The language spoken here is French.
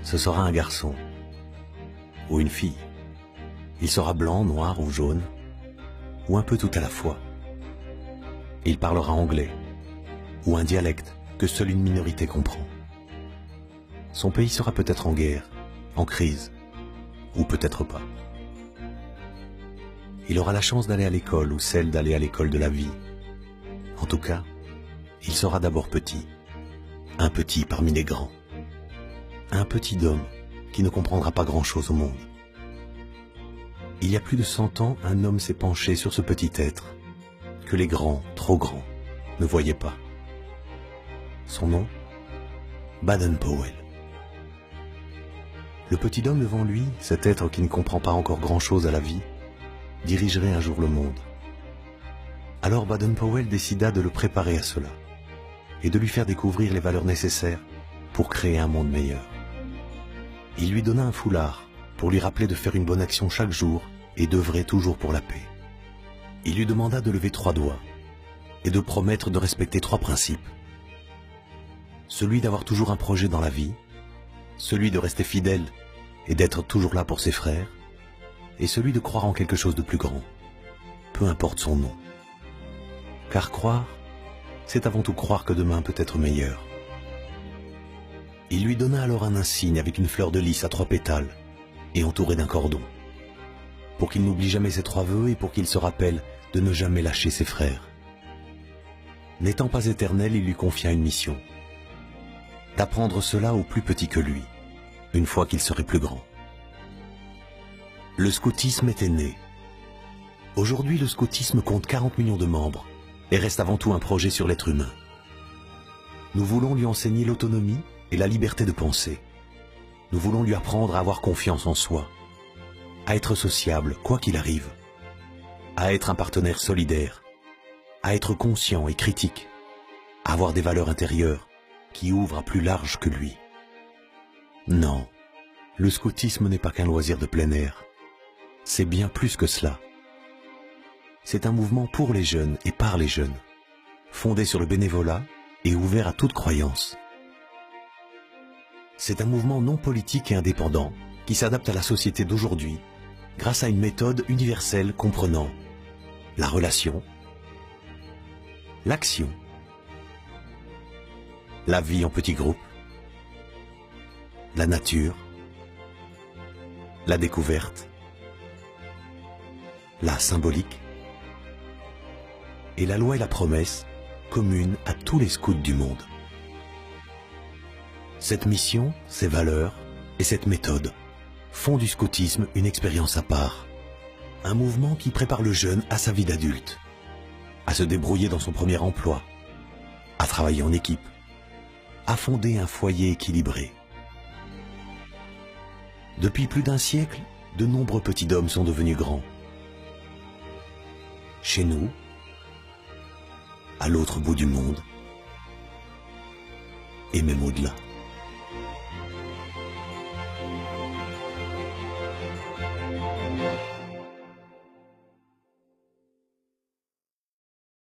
Ce sera un garçon ou une fille. Il sera blanc, noir ou jaune, ou un peu tout à la fois. Il parlera anglais, ou un dialecte que seule une minorité comprend. Son pays sera peut-être en guerre, en crise, ou peut-être pas. Il aura la chance d'aller à l'école ou celle d'aller à l'école de la vie. En tout cas, il sera d'abord petit, un petit parmi les grands. Un petit homme qui ne comprendra pas grand-chose au monde. Il y a plus de 100 ans, un homme s'est penché sur ce petit être que les grands, trop grands, ne voyaient pas. Son nom, Baden-Powell. Le petit homme devant lui, cet être qui ne comprend pas encore grand-chose à la vie, dirigerait un jour le monde. Alors Baden-Powell décida de le préparer à cela et de lui faire découvrir les valeurs nécessaires pour créer un monde meilleur. Il lui donna un foulard pour lui rappeler de faire une bonne action chaque jour et d'œuvrer toujours pour la paix. Il lui demanda de lever 3 doigts et de promettre de respecter 3 principes. Celui d'avoir toujours un projet dans la vie, celui de rester fidèle et d'être toujours là pour ses frères, et celui de croire en quelque chose de plus grand, peu importe son nom. Car croire, c'est avant tout croire que demain peut être meilleur. Il lui donna alors un insigne avec une fleur de lys à 3 pétales et entouré d'un cordon, pour qu'il n'oublie jamais ses 3 vœux et pour qu'il se rappelle de ne jamais lâcher ses frères. N'étant pas éternel, il lui confia une mission, d'apprendre cela aux plus petits que lui, une fois qu'il serait plus grand. Le scoutisme était né. Aujourd'hui, le scoutisme compte 40 millions de membres et reste avant tout un projet sur l'être humain. Nous voulons lui enseigner l'autonomie et la liberté de penser. Nous voulons lui apprendre à avoir confiance en soi, à être sociable quoi qu'il arrive, à être un partenaire solidaire, à être conscient et critique, à avoir des valeurs intérieures qui ouvrent à plus large que lui. Non, le scoutisme n'est pas qu'un loisir de plein air. C'est bien plus que cela. C'est un mouvement pour les jeunes et par les jeunes, fondé sur le bénévolat et ouvert à toute croyance. C'est un mouvement non politique et indépendant qui s'adapte à la société d'aujourd'hui grâce à une méthode universelle comprenant la relation, l'action, la vie en petits groupes, la nature, la découverte, la symbolique et la loi et la promesse communes à tous les scouts du monde. Cette mission, ces valeurs et cette méthode font du scoutisme une expérience à part, un mouvement qui prépare le jeune à sa vie d'adulte, à se débrouiller dans son premier emploi, à travailler en équipe, à fonder un foyer équilibré. Depuis plus d'un siècle, de nombreux petits hommes sont devenus grands. Chez nous, à l'autre bout du monde, et même au-delà.